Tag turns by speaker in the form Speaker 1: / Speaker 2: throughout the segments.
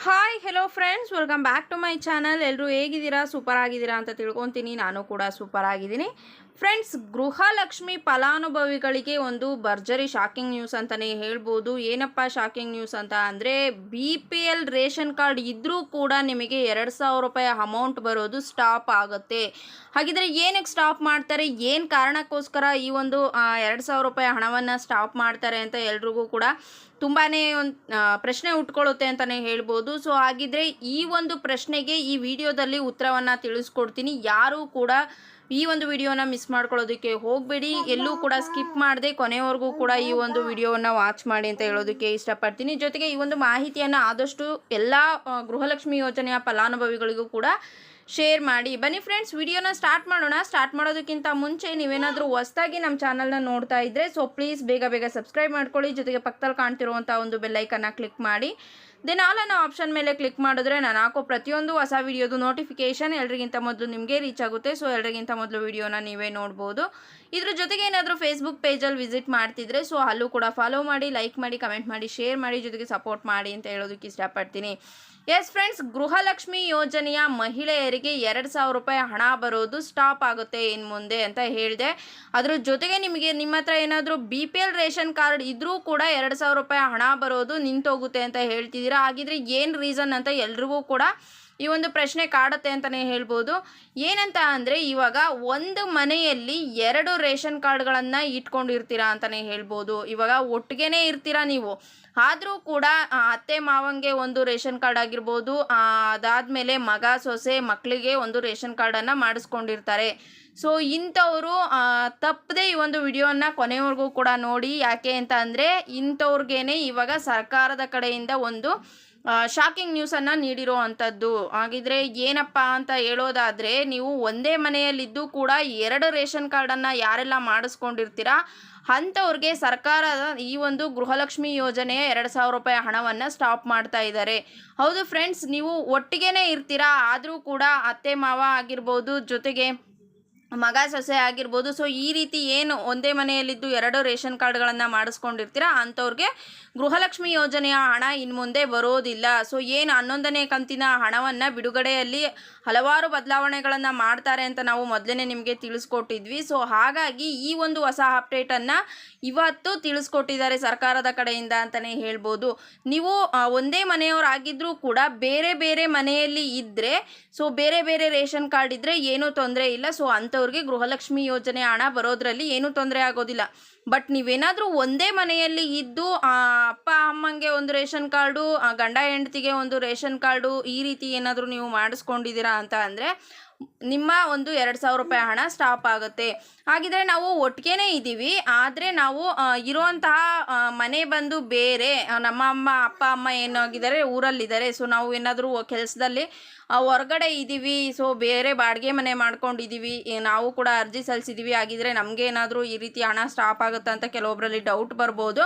Speaker 1: Hi hello friends, welcome back to my channel. ಎಲ್ಲರೂ ಹೇಗಿದ್ದೀರಾ? Super ಆಗಿದ್ದೀರಾ ಅಂತ ತಿಳ್ಕೊತೀನಿ. ನಾನು ಕೂಡ ಸೂಪರ್ ಆಗಿದ್ದೀನಿ ಫ್ರೆಂಡ್ಸ್. ಗೃಹಲಕ್ಷ್ಮಿ ಫಲಾನುಭವಿಗಳಿಗೆ ಒಂದು ಭರ್ಜರಿ ಶಾಕಿಂಗ್ ನ್ಯೂಸ್ ಅಂತಲೇ ಹೇಳ್ಬೋದು. ಏನಪ್ಪ ಶಾಕಿಂಗ್ ನ್ಯೂಸ್ ಅಂತ ಅಂದರೆ, BPL ರೇಷನ್ ಕಾರ್ಡ್ ಇದ್ದರೂ ಕೂಡ ನಿಮಗೆ 2,000 ರೂಪಾಯಿ ಅಮೌಂಟ್ ಬರೋದು ಸ್ಟಾಪ್ ಆಗುತ್ತೆ. ಹಾಗಿದ್ರೆ ಏನಕ್ಕೆ ಸ್ಟಾಪ್ ಮಾಡ್ತಾರೆ, ಏನು ಕಾರಣಕ್ಕೋಸ್ಕರ ಈ ಒಂದು 2,000 ರೂಪಾಯಿ ಹಣವನ್ನು ಸ್ಟಾಪ್ ಮಾಡ್ತಾರೆ ಅಂತ ಎಲ್ರಿಗೂ ಕೂಡ ತುಂಬಾ ಒಂದು ಪ್ರಶ್ನೆ ಉಟ್ಕೊಳ್ಳುತ್ತೆ ಅಂತಲೇ ಹೇಳ್ಬೋದು. ಸೊ ಹಾಗಿದ್ರೆ ಈ ಒಂದು ಪ್ರಶ್ನೆಗೆ ಈ ವಿಡಿಯೋದಲ್ಲಿ ಉತ್ತರವನ್ನು ತಿಳಿಸ್ಕೊಡ್ತೀನಿ. ಯಾರೂ ಕೂಡ ಈ ಒಂದು ವಿಡಿಯೋನ ಮಿಸ್ ಮಾಡ್ಕೊಳ್ಳೋದಕ್ಕೆ ಹೋಗಬೇಡಿ. ಎಲ್ಲೂ ಕೂಡ ಸ್ಕಿಪ್ ಮಾಡದೆ ಕೊನೆವರೆಗೂ ಕೂಡ ಈ ಒಂದು ವಿಡಿಯೋವನ್ನು ವಾಚ್ ಮಾಡಿ ಅಂತ ಹೇಳೋದಕ್ಕೆ ಇಷ್ಟಪಡ್ತೀನಿ. ಜೊತೆಗೆ ಈ ಒಂದು ಮಾಹಿತಿಯನ್ನು ಆದಷ್ಟು ಎಲ್ಲ ಗೃಹಲಕ್ಷ್ಮಿ ಯೋಜನೆಯ ಫಲಾನುಭವಿಗಳಿಗೂ ಕೂಡ ಶೇರ್ ಮಾಡಿ. ಬನ್ನಿ ಫ್ರೆಂಡ್ಸ್, ವಿಡಿಯೋನ ಸ್ಟಾರ್ಟ್ ಮಾಡೋಣ. ಸ್ಟಾರ್ಟ್ ಮಾಡೋದಕ್ಕಿಂತ ಮುಂಚೆ ನೀವೇನಾದರೂ ಹೊಸದಾಗಿ ನಮ್ಮ ಚಾನಲ್ನ ನೋಡ್ತಾ ಇದ್ದರೆ ಪ್ಲೀಸ್ ಬೇಗ ಸಬ್ಸ್ಕ್ರೈಬ್ ಮಾಡ್ಕೊಳ್ಳಿ. ಜೊತೆಗೆ ಪಕ್ಕದಲ್ಲಿ ಕಾಣ್ತಿರುವಂಥ ಒಂದು ಬೆಲ್ಲೈಕನ್ನ ಕ್ಲಿಕ್ ಮಾಡಿ. ದೆನ್ ಆಲ್ ಅನ್ನೋ ಆಪ್ಷನ್ ಮೇಲೆ ಕ್ಲಿಕ್ ಮಾಡಿದ್ರೆ ನಾನು ಹಾಕೋ ಪ್ರತಿಯೊಂದು ಹೊಸ ವಿಡಿಯೋದು ನೋಟಿಫಿಕೇಷನ್ ಎಲ್ರಿಗಿಂತ ಮೊದಲು ನಿಮಗೆ ರೀಚ್ ಆಗುತ್ತೆ. ಸೊ ಎಲ್ರಿಗಿಂತ ಮೊದಲು ವಿಡಿಯೋನ ನೀವೇ ನೋಡ್ಬೋದು. ಇದ್ರ ಜೊತೆಗೆ ಏನಾದರೂ ಫೇಸ್ಬುಕ್ ಪೇಜಲ್ಲಿ ವಿಸಿಟ್ ಮಾಡ್ತಿದ್ರೆ ಅಲ್ಲೂ ಕೂಡ ಫಾಲೋ ಮಾಡಿ, ಲೈಕ್ ಮಾಡಿ, ಕಮೆಂಟ್ ಮಾಡಿ, ಶೇರ್ ಮಾಡಿ, ಜೊತೆಗೆ ಸಪೋರ್ಟ್ ಮಾಡಿ ಅಂತ ಹೇಳೋದಕ್ಕೆ ಇಷ್ಟಪಡ್ತೀನಿ. ಎಸ್ ಫ್ರೆಂಡ್ಸ್, ಗೃಹಲಕ್ಷ್ಮಿ ಯೋಜನೆಯ ಮಹಿಳೆಯರಿಗೆ 2,000 ರೂಪಾಯಿ ಹಣ ಬರೋದು ಸ್ಟಾಪ್ ಆಗುತ್ತೆ ಇನ್ನು ಮುಂದೆ ಅಂತ ಹೇಳಿದೆ. ಅದ್ರ ಜೊತೆಗೆ ನಿಮ್ಮ ಹತ್ರ ಏನಾದರೂ BPL ರೇಷನ್ ಕಾರ್ಡ್ ಇದ್ರೂ ಕೂಡ 2,000 ರೂಪಾಯಿ ಹಣ ಬರೋದು ನಿಂತೋಗುತ್ತೆ ಅಂತ ಹೇಳ್ತಿದ್ದೀರಾ. ಹಾಗಿದ್ರೆ ಏನು ರೀಸನ್ ಅಂತ ಎಲ್ರಿಗೂ ಕೂಡ ಈ ಒಂದು ಪ್ರಶ್ನೆ ಕಾಡುತ್ತೆ ಅಂತಲೇ ಹೇಳ್ಬೋದು. ಏನಂತ ಅಂದರೆ, ಇವಾಗ ಒಂದು ಮನೆಯಲ್ಲಿ 2 ರೇಷನ್ ಕಾರ್ಡ್ಗಳನ್ನು ಇಟ್ಕೊಂಡಿರ್ತೀರಾ ಅಂತಲೇ ಹೇಳ್ಬೋದು. ಇವಾಗ ಒಟ್ಟಿಗೆ ಇರ್ತೀರಾ ನೀವು, ಆದರೂ ಕೂಡ ಅತ್ತೆ ಮಾವಂಗೆ ಒಂದು ರೇಷನ್ ಕಾರ್ಡ್ ಆಗಿರ್ಬೋದು, ಅದಾದಮೇಲೆ ಮಗ ಸೊಸೆ ಮಕ್ಕಳಿಗೆ ಒಂದು ರೇಷನ್ ಕಾರ್ಡನ್ನು ಮಾಡಿಸ್ಕೊಂಡಿರ್ತಾರೆ. ಸೊ ಇಂಥವರು ತಪ್ಪದೆ ಈ ಒಂದು ವಿಡಿಯೋನ ಕೊನೆವರೆಗೂ ಕೂಡ ನೋಡಿ. ಯಾಕೆ ಅಂತ ಅಂದರೆ, ಇಂಥವ್ರಿಗೇನೆ ಇವಾಗ ಸರ್ಕಾರದ ಕಡೆಯಿಂದ ಒಂದು ಶಾಕಿಂಗ್ ನ್ಯೂಸನ್ನು ನೀಡಿರೋ ಅಂಥದ್ದು. ಹಾಗಿದ್ರೆ ಏನಪ್ಪ ಅಂತ ಹೇಳೋದಾದರೆ, ನೀವು ಒಂದೇ ಮನೆಯಲ್ಲಿದ್ದು ಕೂಡ 2 ರೇಷನ್ ಕಾರ್ಡನ್ನು ಯಾರೆಲ್ಲ ಮಾಡಿಸ್ಕೊಂಡಿರ್ತೀರಾ ಅಂಥವ್ರಿಗೆ ಸರ್ಕಾರದ ಈ ಒಂದು ಗೃಹಲಕ್ಷ್ಮಿ ಯೋಜನೆಯ 2,000 ರೂಪಾಯಿ ಹಣವನ್ನು ಸ್ಟಾಪ್ ಮಾಡ್ತಾ ಇದ್ದಾರೆ. ಹೌದು ಫ್ರೆಂಡ್ಸ್, ನೀವು ಒಟ್ಟಿಗೆ ಇರ್ತೀರಾ, ಆದರೂ ಕೂಡ ಅತ್ತೆ ಮಾವ ಆಗಿರ್ಬೋದು, ಜೊತೆಗೆ ಮಗ ಸೊಸೆ ಆಗಿರ್ಬೋದು. ಸೊ ಈ ರೀತಿ ಏನು ಒಂದೇ ಮನೆಯಲ್ಲಿದ್ದು 2 ರೇಷನ್ ಕಾರ್ಡ್ಗಳನ್ನು ಮಾಡಿಸ್ಕೊಂಡಿರ್ತೀರ ಅಂಥವ್ರಿಗೆ ಗೃಹಲಕ್ಷ್ಮಿ ಯೋಜನೆಯ ಹಣ ಇನ್ನು ಮುಂದೆ ಬರೋದಿಲ್ಲ. ಸೊ ಏನು 11ನೇ ಕಂತಿನ ಹಣವನ್ನು ಬಿಡುಗಡೆಯಲ್ಲಿ ಹಲವಾರು ಬದಲಾವಣೆಗಳನ್ನು ಮಾಡ್ತಾರೆ ಅಂತ ನಾವು ಮೊದಲೇ ನಿಮಗೆ ತಿಳಿಸ್ಕೊಟ್ಟಿದ್ವಿ. ಸೊ ಹಾಗಾಗಿ ಈ ಒಂದು ಹೊಸ ಅಪ್ಡೇಟನ್ನು ಇವತ್ತು ತಿಳಿಸ್ಕೊಟ್ಟಿದ್ದಾರೆ ಸರ್ಕಾರದ ಕಡೆಯಿಂದ ಅಂತಲೇ ಹೇಳ್ಬೋದು. ನೀವು ಒಂದೇ ಮನೆಯವರಾಗಿದ್ದರೂ ಕೂಡ ಬೇರೆ ಬೇರೆ ಮನೆಯಲ್ಲಿ ಇದ್ದರೆ, ಸೊ ಬೇರೆ ಬೇರೆ ರೇಷನ್ ಕಾರ್ಡ್ ಇದ್ದರೆ ಏನೂ ತೊಂದರೆ ಇಲ್ಲ. ಸೊ ಅಂಥವ್ರಿಗೆ ಗೃಹಲಕ್ಷ್ಮಿ ಯೋಜನೆ ಹಣ ಬರೋದ್ರಲ್ಲಿ ಏನೂ ತೊಂದರೆ ಆಗೋದಿಲ್ಲ. ಬಟ್ ನೀವೇನಾದರೂ ಒಂದೇ ಮನೆಯಲ್ಲಿ ಇದ್ದು ಅಪ್ಪ ಅಮ್ಮಂಗೆ ಒಂದು ರೇಷನ್ ಕಾರ್ಡು, ಗಂಡ ಹೆಂಡತಿಗೆ ಒಂದು ರೇಷನ್ ಕಾರ್ಡು, ಈ ರೀತಿ ಏನಾದರೂ ನೀವು ಮಾಡಿಸ್ಕೊಂಡಿದ್ದೀರಾ ಅಂತ ಅಂದರೆ ನಿಮ್ಮ ಒಂದು 2,000 ರೂಪಾಯಿ ಹಣ ಸ್ಟಾಪ್ ಆಗುತ್ತೆ. ಹಾಗಿದ್ರೆ ನಾವು ಒಟ್ಟಿಗೆ ಇದ್ದೀವಿ, ಆದರೆ ನಾವು ಇರುವಂತಹ ಮನೆ ಬಂದು ಬೇರೆ, ನಮ್ಮ ಅಪ್ಪ ಅಮ್ಮ ಏನಾಗಿದ್ದಾರೆ ಊರಲ್ಲಿದ್ದಾರೆ. ಸೊ ನಾವು ಏನಾದರೂ ಕೆಲಸದಲ್ಲಿ ಹೊರಗಡೆ ಇದ್ದೀವಿ, ಸೊ ಬೇರೆ ಬಾಡಿಗೆ ಮನೆ ಮಾಡ್ಕೊಂಡಿದ್ದೀವಿ, ನಾವು ಕೂಡ ಅರ್ಜಿ ಸಲ್ಲಿಸಿದ್ದೀವಿ. ಆಗಿದ್ರೆ ನಮಗೆ ಏನಾದರೂ ಈ ರೀತಿ ಹಣ ಸ್ಟಾಪ್ ಆಗುತ್ತೆ ಅಂತ ಕೆಲವೊಬ್ಬರಲ್ಲಿ ಡೌಟ್ ಬರ್ಬೋದು.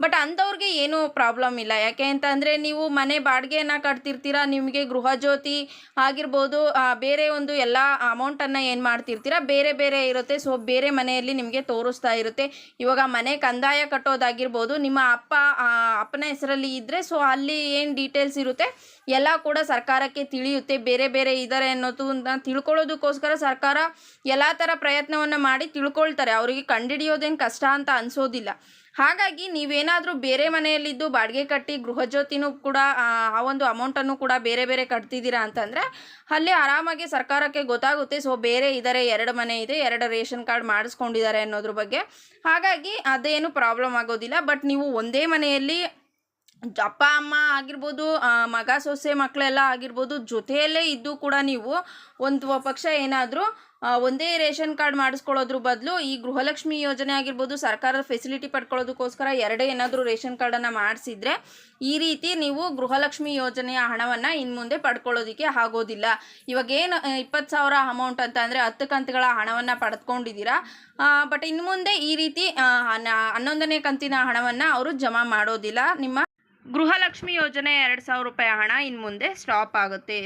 Speaker 1: ಬಟ್ ಅಂಥವ್ರಿಗೆ ಏನೂ ಪ್ರಾಬ್ಲಮ್ ಇಲ್ಲ. ಯಾಕೆ ಅಂತ ಅಂದರೆ, ನೀವು ಮನೆ ಬಾಡಿಗೆಯನ್ನು ಕಟ್ತಿರ್ತೀರ, ನಿಮಗೆ ಗೃಹಜ್ಯೋತಿ ಆಗಿರ್ಬೋದು, ಬೇರೆ ಒಂದು ಎಲ್ಲ ಅಮೌಂಟನ್ನು ಏನು ಮಾಡ್ತಿರ್ತೀರ ಬೇರೆ ಬೇರೆ ಇರುತ್ತೆ. ಸೊ ಬೇರೆ ಮನೆಯಲ್ಲಿ ನಿಮಗೆ ತೋರಿಸ್ತಾ ಇರುತ್ತೆ. ಇವಾಗ ಮನೆ ಕಂದಾಯ ಕಟ್ಟೋದಾಗಿರ್ಬೋದು, ನಿಮ್ಮ ಅಪ್ಪನ ಹೆಸರಲ್ಲಿ ಇದ್ದರೆ ಸೊ ಅಲ್ಲಿ ಏನು ಡೀಟೇಲ್ಸ್ ಇರುತ್ತೆ ಎಲ್ಲ ಕೂಡ ಸರ್ಕಾರಕ್ಕೆ ತಿಳಿಯುತ್ತೆ. ಬೇರೆ ಬೇರೆ ಇದ್ದಾರೆ ಅನ್ನೋದನ್ನ ತಿಳ್ಕೊಳ್ಳೋದಕ್ಕೋಸ್ಕರ ಸರ್ಕಾರ ಎಲ್ಲ ಥರ ಪ್ರಯತ್ನವನ್ನು ಮಾಡಿ ತಿಳ್ಕೊಳ್ತಾರೆ. ಅವರಿಗೆ ಕಂಡುಹಿಡಿಯೋದೇನು ಕಷ್ಟ ಅಂತ ಅನಿಸೋದಿಲ್ಲ. ಹಾಗಾಗಿ ನೀವೇನಾದರೂ ಬೇರೆ ಮನೆಯಲ್ಲಿದ್ದು ಬಾಡಿಗೆ ಕಟ್ಟಿ ಗೃಹಜ್ಯೋತಿನೂ ಕೂಡ ಆ ಒಂದು ಅಮೌಂಟನ್ನು ಕೂಡ ಬೇರೆ ಬೇರೆ ಕಟ್ತಿದ್ದೀರಾ ಅಂತಂದರೆ ಅಲ್ಲಿ ಆರಾಮಾಗಿ ಸರ್ಕಾರಕ್ಕೆ ಗೊತ್ತಾಗುತ್ತೆ. ಸೊ ಬೇರೆ ಇದ್ದಾರೆ, 2 ಮನೆ ಇದೆ, 2 ರೇಷನ್ ಕಾರ್ಡ್ ಮಾಡಿಸ್ಕೊಂಡಿದ್ದಾರೆ ಅನ್ನೋದ್ರ ಬಗ್ಗೆ. ಹಾಗಾಗಿ ಅದೇನು ಪ್ರಾಬ್ಲಮ್ ಆಗೋದಿಲ್ಲ. ಬಟ್ ನೀವು ಒಂದೇ ಮನೆಯಲ್ಲಿ ಅಪ್ಪ ಅಮ್ಮ ಆಗಿರ್ಬೋದು, ಮಗ ಸೊಸೆ ಮಕ್ಕಳೆಲ್ಲ ಆಗಿರ್ಬೋದು, ಜೊತೆಯಲ್ಲೇ ಇದ್ದು ಕೂಡ ನೀವು ಒಂದು ಪಕ್ಷ ಏನಾದರೂ ಒಂದೇ ರೇಷನ್ ಕಾರ್ಡ್ ಮಾಡಿಸ್ಕೊಳ್ಳೋದ್ರ ಬದಲು ಈ ಗೃಹಲಕ್ಷ್ಮಿ ಯೋಜನೆ ಆಗಿರ್ಬೋದು, ಸರ್ಕಾರದ ಫೆಸಿಲಿಟಿ ಪಡ್ಕೊಳ್ಳೋದಕ್ಕೋಸ್ಕರ 2 ಏನಾದರೂ ರೇಷನ್ ಕಾರ್ಡನ್ನು ಮಾಡಿಸಿದ್ರೆ ಈ ರೀತಿ ನೀವು ಗೃಹಲಕ್ಷ್ಮಿ ಯೋಜನೆಯ ಹಣವನ್ನು ಇನ್ನು ಮುಂದೆ ಪಡ್ಕೊಳ್ಳೋದಕ್ಕೆ ಆಗೋದಿಲ್ಲ. ಇವಾಗೇನು 20,000 ಅಮೌಂಟ್ ಅಂತ ಅಂದರೆ 10 ಕಂತುಗಳ ಹಣವನ್ನು ಪಡೆದುಕೊಂಡಿದ್ದೀರಾ. ಬಟ್ ಇನ್ನು ಮುಂದೆ ಈ ರೀತಿ 11ನೇ ಕಂತಿನ ಹಣವನ್ನು ಅವರು ಜಮಾ ಮಾಡೋದಿಲ್ಲ. ನಿಮ್ಮ ಗೃಹಲಕ್ಷ್ಮಿ ಯೋಜನೆ 2,000 ರೂಪಾಯಿ ಹಣ ಇನ್ನು ಮುಂದೆ ಸ್ಟಾಪ್ ಆಗುತ್ತೆ.